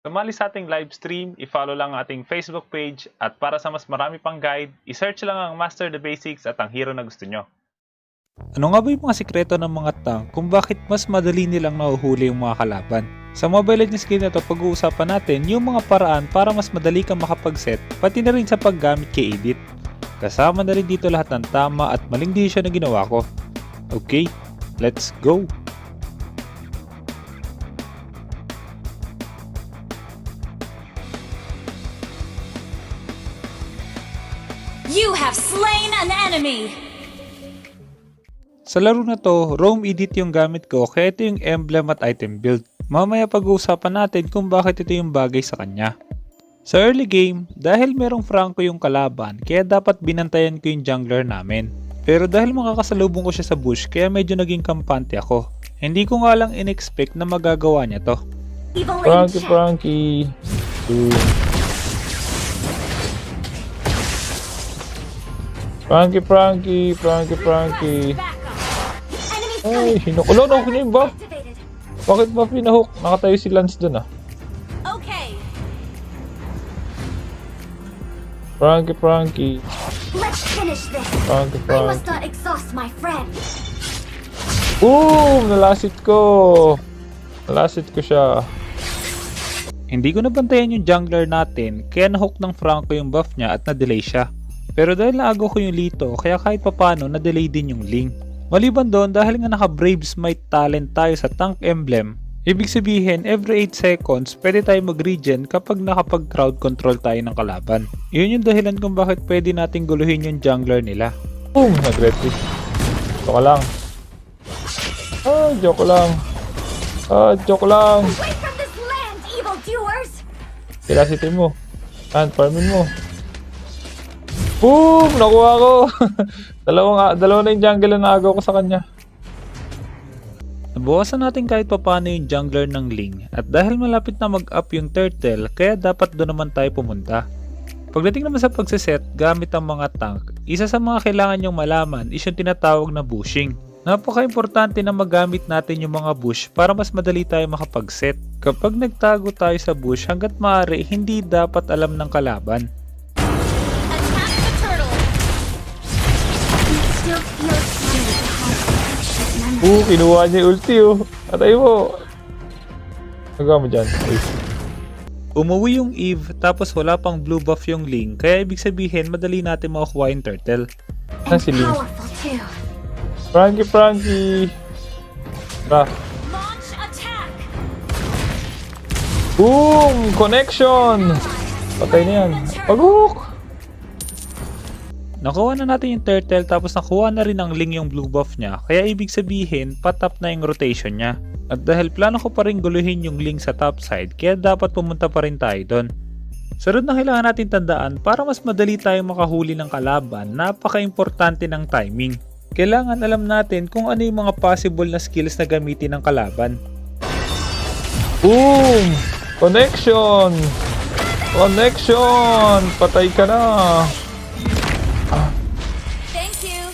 Sumali sa ating live stream, i-follow lang ang ating Facebook page at para sa mas marami pang guide, i-search lang ang Master the Basics at ang hero na gusto nyo. Ano nga ba yung mga sikreto ng mga tank kung bakit mas madali nilang nahuhuli yung mga kalaban? Sa Mobile Legends game na to, pag-uusapan natin yung mga paraan para mas madali kang makapag-set, pati na rin sa paggamit kay Edith. Kasama na rin dito lahat ng tama at maling desisyon na ginawa ko. Okay, let's go! You have slain an enemy! Sa laro na to, Roam Edith yung gamit ko kaya ito yung emblem at item build. Mamaya pag-uusapan natin kung bakit ito yung bagay sa kanya. Sa early game, dahil merong Franco yung kalaban, kaya dapat binantayan ko yung jungler namin. Pero dahil makakasalubong ko siya sa bush, kaya medyo naging kampante ako. Hindi ko nga lang in-expect na magagawa niya to. Frankie. Frankie. Ay, hinukulo na ako niya yung buff. Bakit buff pinahook? Nakatayo si Lance dun ah. Okay. Frankie. Let's finish this. I Frankie. must not exhaust my friend. Boom! Nalasit ko siya. Hindi ko nabantayan yung jungler natin, kaya nahook ng Franco yung buff niya at na-delay siya. Pero dahil naagaw ko yung Lito, kaya kahit papano na-delay din yung Ling. Maliban doon, dahil nga naka-Brave Smite talent tayo sa tank emblem, ibig sabihin every 8 seconds pwede tayo mag-regen kapag nakapag-crowd control tayo ng kalaban. Yun yung dahilan kung bakit pwede nating guluhin yung jungler nila. Boom! Nag-retreat. Joke lang. Joke lang. Away from this land, evildoers! Kilasitin mo. Farmin mo. Boom! Nakuha ko! dalawa na yung jungle na naagaw ko sa kanya. Nabawasan natin kahit papano yung jungler ng Ling at dahil malapit na mag-up yung turtle kaya dapat doon naman tayo pumunta. Pagdating naman sa pagsiset gamit ang mga tank, isa sa mga kailangan nyong malaman is yung tinatawag na bushing. Napaka-importante na magamit natin yung mga bush para mas madali tayo makapag-set. Kapag nagtago tayo sa bush hanggat maaari hindi dapat alam ng kalaban. Attack the turtle! Still feels funny to have precious memories. Kinuha niya yung ulti Atay mo. Nagawa mo dyan. Ay. Umuwi yung Eve tapos wala pang blue buff yung Ling kaya ibig sabihin madali natin makukuha yung turtle. Saan si Ling? Powerful too. Frankie. Launch attack! Boom! Connection! Patay na yan. Pag-hook! Nakuha na natin yung turtle tapos nakuha na rin ng Ling yung blue buff niya kaya ibig sabihin patap na yung rotation niya. At dahil plano ko pa rin guluhin yung Ling sa top side kaya dapat pumunta pa rin tayo doon. Sunod na kailangan natin tandaan para mas madali tayong makahuli ng kalaban, napaka-importante ng timing. Kailangan alam natin kung ano yung mga possible na skills na gamitin ng kalaban. Boom! Connection! Patay ka na! Thank you!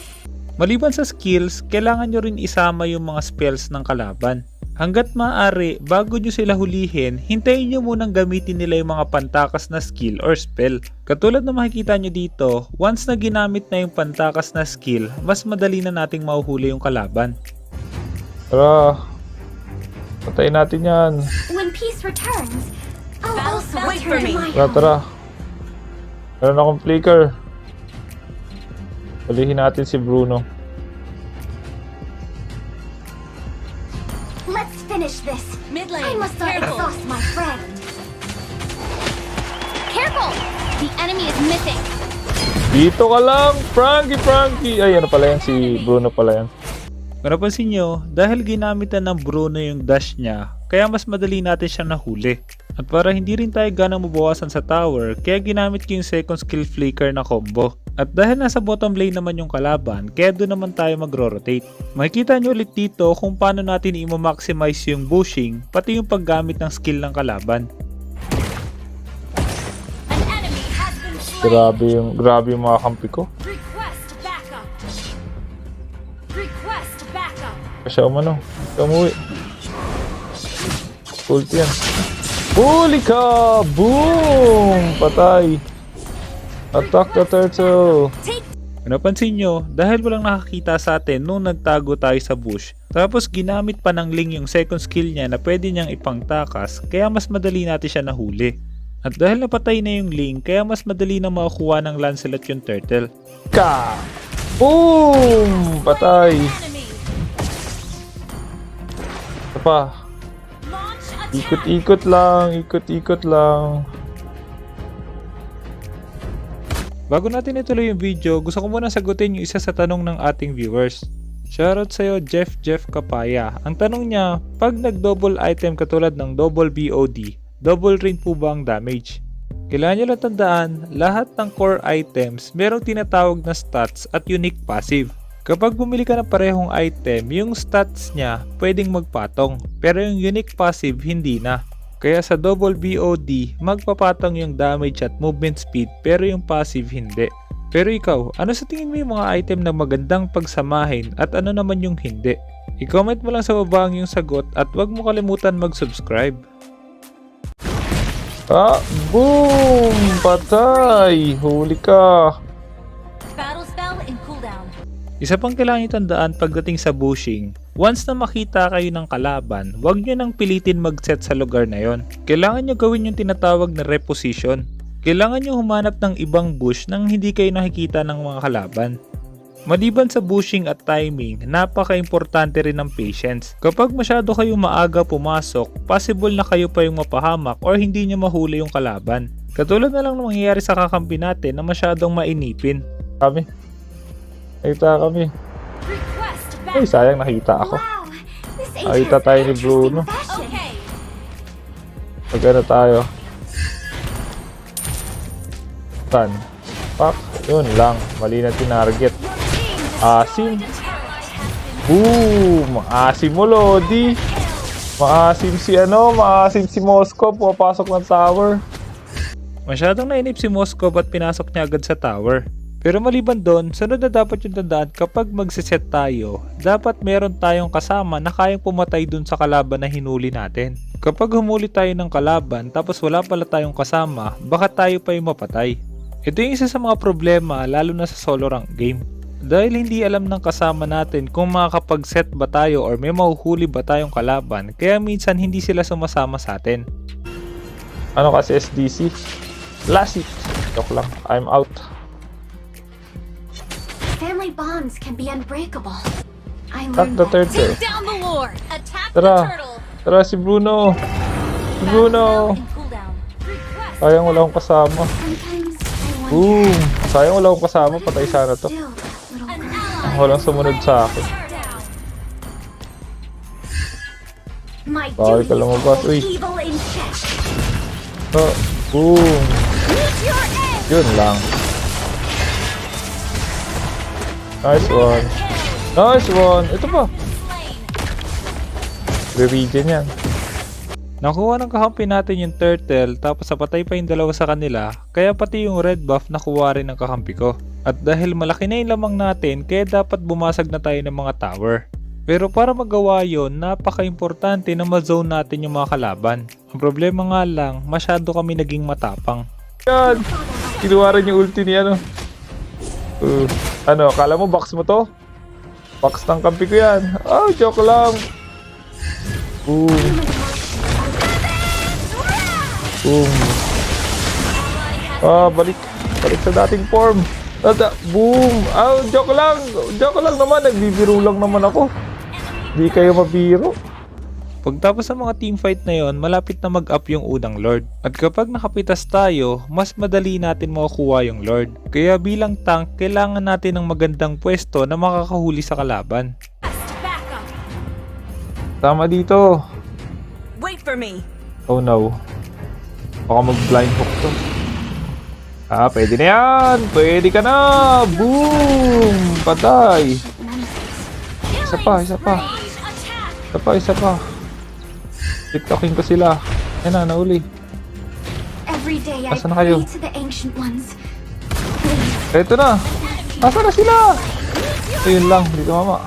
Maliban sa skills, kailangan nyo rin isama yung mga spells ng kalaban. Hanggat maaari, bago nyo sila hulihin, hintayin nyo munang gamitin nila yung mga pantakas na skill or spell. Katulad na makikita nyo dito, once na ginamit na yung pantakas na skill, mas madali na nating mahuhuli yung kalaban. Tara! Patayin natin yan. When peace returns, I'll also return my Tara. Meron akong flicker. Hulihin natin si Bruno. Let's finish this. Mid lane. I must not exhaust my friend. Careful! The enemy is missing. Dito ka lang! Frankie! Ay, ano pala yan? Si Bruno pala yan. Kung napansin nyo, dahil ginamitan ng Bruno yung dash niya, kaya mas madali natin siyang nahuli. At para hindi rin tayo ganang mabawasan sa tower, kaya ginamit ko yung second skill flicker na combo. At dahil nasa bottom lane naman yung kalaban, kaya doon naman tayo magro-rotate. Makikita nyo ulit dito kung paano natin i-maximize yung bushing, pati yung paggamit ng skill ng kalaban. An enemy has been slain. Grabe yung mga kampi ko. Request backup. Request backup. Kasi umuwi. Ulti yan. Huli ka! Boom! Patay. Attack the turtle. Take Napansin nyo, dahil walang nakakita sa atin nung nagtago tayo sa bush, tapos ginamit pa ng Ling yung second skill niya na pwede niyang ipangtakas, kaya mas madali natin siya nahuli. At dahil napatay na yung Ling, kaya mas madali na makakuha ng Lancelot yung turtle. Ka! Boom! Patay. enemy. Ito pa. Launch attack. Ikot-ikot lang. Ikot-ikot lang. Bago natin ituloy yung video, gusto ko muna sagutin yung isa sa tanong ng ating viewers. Shoutout sa'yo Jeff Kapaya. Ang tanong niya, pag nag-double item katulad ng double BOD, double rin po ba ang damage? Kailangan nyo lang tandaan, lahat ng core items merong tinatawag na stats at unique passive. Kapag bumili ka ng parehong item, yung stats niya pwedeng magpatong, pero yung unique passive hindi na. Kaya sa double BOD, magpapatong yung damage at movement speed pero yung passive hindi. Pero ikaw, ano sa tingin mo yung mga item na magandang pagsamahin at ano naman yung hindi? I-comment mo lang sa baba ang yung sagot at huwag mo kalimutan mag-subscribe. Ah! Boom! Patay! Huli ka! Battle spell in cooldown. Isa pang kailangan itandaan pagdating sa bushing, once na makita kayo ng kalaban, huwag nyo nang pilitin mag-set sa lugar na yon. Kailangan nyo gawin yung tinatawag na reposition. Kailangan nyo humanap ng ibang bush nang hindi kayo nakikita ng mga kalaban. Maliban sa bushing at timing, napaka-importante rin ng patience. Kapag masyado kayo maaga pumasok, possible na kayo pa yung mapahamak or hindi nyo mahuli yung kalaban. Katulad na lang ng mangyayari sa kakampi natin na masyadong mainipin. Kami. Nakita kami. Request Ay, back. sayang nakita ako. Wow. This Nakita tayo ni Bruno. Okay. Magano tayo? Saan? Pak, yun lang. Mali na tinarget. Asim. Boom! Asim mo, Lodi. Maasim si maasim si Moscow. Pumapasok ng tower. Masyadong nainip si Moscow at pinasok niya agad sa tower. Pero maliban doon, sunod na dapat yung tandaan kapag magsiset tayo, dapat meron tayong kasama na kayang pumatay dun sa kalaban na hinuli natin. Kapag humuli tayo ng kalaban tapos wala pala tayong kasama, baka tayo pa yung mapatay. Ito yung isa sa mga problema lalo na sa solo rank game. Dahil hindi alam ng kasama natin kung makakapag-set ba tayo or may mahuhuli ba tayong kalaban, kaya minsan hindi sila sumasama sa atin. Ano kasi SDC? Lasik. Joke lang. I'm out. Family bonds can be unbreakable. I Attack learned the that. turtle. Take down the lord. Attack Tara. the turtle. Tara si Bruno. Si Battle Bruno. spell in cooldown. Request Sayang wala akong kasama. Sometimes I wonder. Boom! Sayang wala akong kasama. Patay sana to. Still, little an girl. ally. Walang sumunod sa akin. Down. My Bawal duty ka is to lumabas, hold uy. evil in check. Oh, boom! Use your edge. Yun lang. Nice one. Nice one! Ito pa. Slain. Re-regen yan. Nakuha ng kakampi natin yung turtle tapos napatay pa yung dalawa sa kanila, kaya pati yung red buff nakuha rin ng kakampi ko. At dahil malaki na yung lamang natin, kaya dapat bumasag na tayo ng mga tower. Pero para magawa yon, napaka-importante na ma-zone natin yung mga kalaban. Ang problema nga lang, masyado kami naging matapang. Yan! Kinuha rin yung ulti ni kala mo box mo to? Box ng kampi ko yan. Oh, joke lang. Boom. Boom. Balik. Balik sa dating form. Boom. Joke lang. Joke lang naman. Nagbibiro lang naman ako. Di kayo mabiro. Pagtapos ng mga teamfight na yon, malapit na mag-up yung unang Lord. At kapag nakapitas tayo, mas madali natin makukuha yung Lord. Kaya bilang tank, kailangan natin ng magandang pwesto na makakahuli sa kalaban. Back up. Tama dito. Wait for me. Oh no. Baka mag-blind hook to. Pwede na yan. Pwede ka na. Boom. Patay. Isa pa. Range attack. Isa pa. TikTokin ko sila. Yan na, nauli. Every day I Asan na pray kayo? to the ancient ones. Please, Eto na. Nasaan na sila? Ayun lang. Dito mama.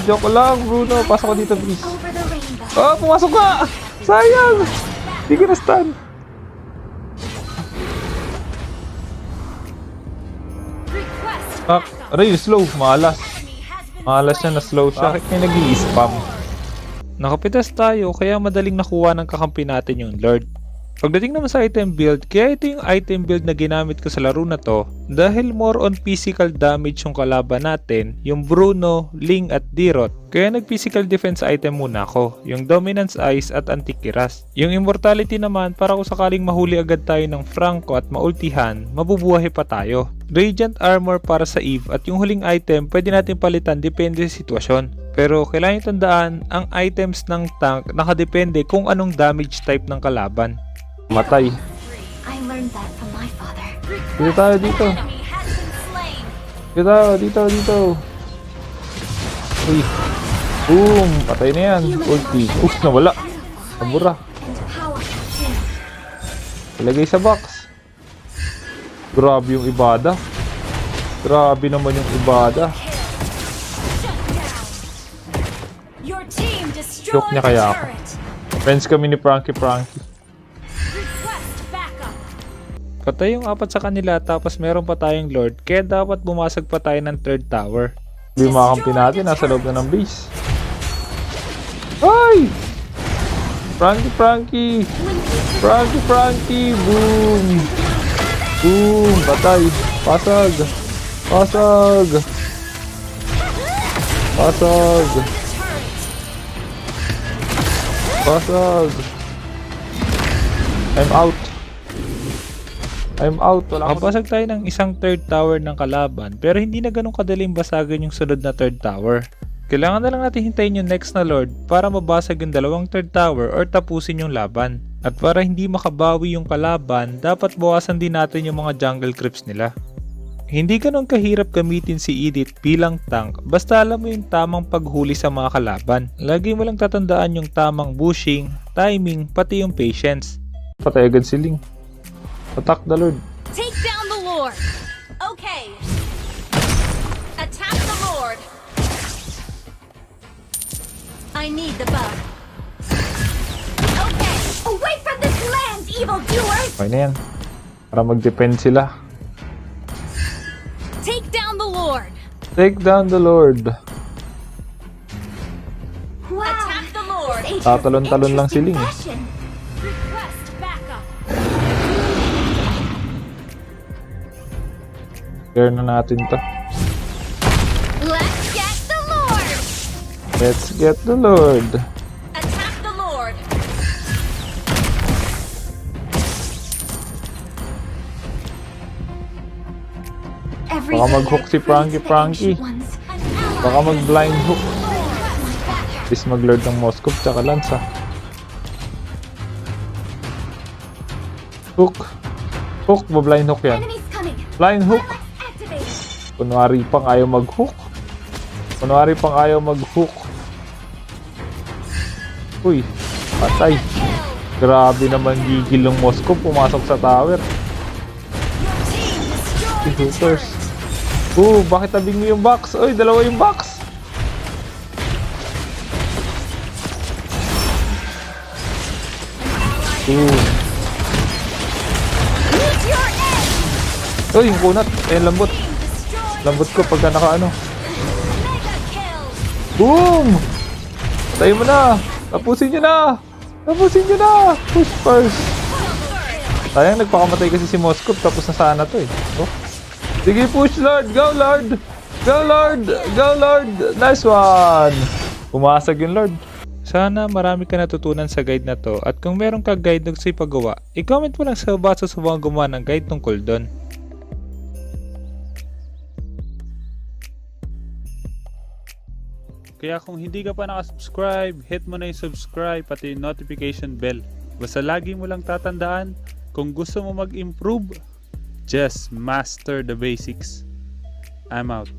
Joke lang, Bruno. Pasok ko dito, please. Over the rainbow. Pumasok ka! Sayang! Hindi ka na-stun. Aray, slow. Malas. Malas siya na slow siya. Bakit may nag-i-spam? Nakapitas tayo kaya madaling nakuha ng kakampi natin yung Lord. Pagdating naman sa item build, kaya ito yung item build na ginamit ko sa laro na to dahil more on physical damage yung kalaban natin, yung Bruno, Ling at Dirot. Kaya nag-physical defense item muna ako, yung Dominance Ice at Antikiras. Yung Immortality naman para kung sakaling mahuli agad tayo ng Franco at maultihan, mabubuhay pa tayo. Radiant Armor para sa Eve at yung huling item pwede natin palitan depende sa sitwasyon. Pero kailangan yung tandaan, ang items ng tank nakadepende kung anong damage type ng kalaban. Matay. I learned that from my father. Dito tayo, dito. Dito. Uy. Boom. Patay na yan. Ulti. Nawala. Nabura. And powerful too. Ilagay sa box. Grabe yung ibada. Grabe naman yung ibada. Your team destroyed Joke niya kaya ako. Friends kami ni Frankie. Request backup. Patay yung 4 sa kanila tapos meron pa tayong Lord kaya dapat bumasag pa tayo ng 3rd tower. Yung mga kampi natin nasa loob na ng base. Ay! Frankie! Boom! Boom! Patay! Pasag! I'm out. Wala akong... Nakapasag tayo ng isang 3rd tower ng kalaban pero hindi na ganun kadaling basagan yung sunod na 3rd tower. Kailangan na lang natin hintayin yung next na Lord para mabasag yung 2nd 3rd tower or tapusin yung laban. At para hindi makabawi yung kalaban, dapat bawasan din natin yung mga jungle creeps nila. Hindi ganun kahirap gamitin si Edith bilang tank basta alam mo yung tamang paghuli sa mga kalaban. Lagi mo lang tatandaan yung tamang bushing, timing, pati yung patience. Patay agad si Ling. Attack the Lord. Take down the Lord. Okay. Attack the Lord. I need the bug. Okay. Away from this land, evildoers! Okay na yan. Para mag-defend sila. Take down the Lord. Take down the Lord. Wow! Attack the Lord. This Tatalon-talon lang si Ling. fashion. Request backup. Clear na natin to. Let's get the Lord. Let's get the Lord. Attack the Lord. Every Baka day mag-hook I si praise the Frankie. ancient ones. An ally. Baka mag-blind hook. My back. Please mag-lord ng Moskov tsaka Lanza. Hook. Blind hook yan. Enemies coming. Blind hook. Activate. Kunwari pang ayaw mag-hook. Uy, patay. Grabe naman gigil ng Moskov pumasok sa tower. Si Hookers. Bakit tabing mo yung box? Uy, dalawa yung box. Use your edge. Uy, yung kunat. Lambot. Destroy. Lambot ko pagka naka-ano. Mega kill. Boom! Tayo mo na! Tapusin nyo na! Push first! Sayang, nagpakamatay kasi si Moskov tapos na sana to eh. Oh. Sige, push Lord! Go Lord! Nice one! Pumasag yung Lord. Sana marami ka natutunan sa guide na to at kung meron ka guide na gusto ipagawa, i-comment mo lang sa basa sa mga gumawa ng guide tungkol doon. Kaya kung hindi ka pa nakasubscribe, hit mo na yung subscribe pati yung notification bell. Basta lagi mo lang tatandaan, kung gusto mo mag-improve, just master the basics. I'm out.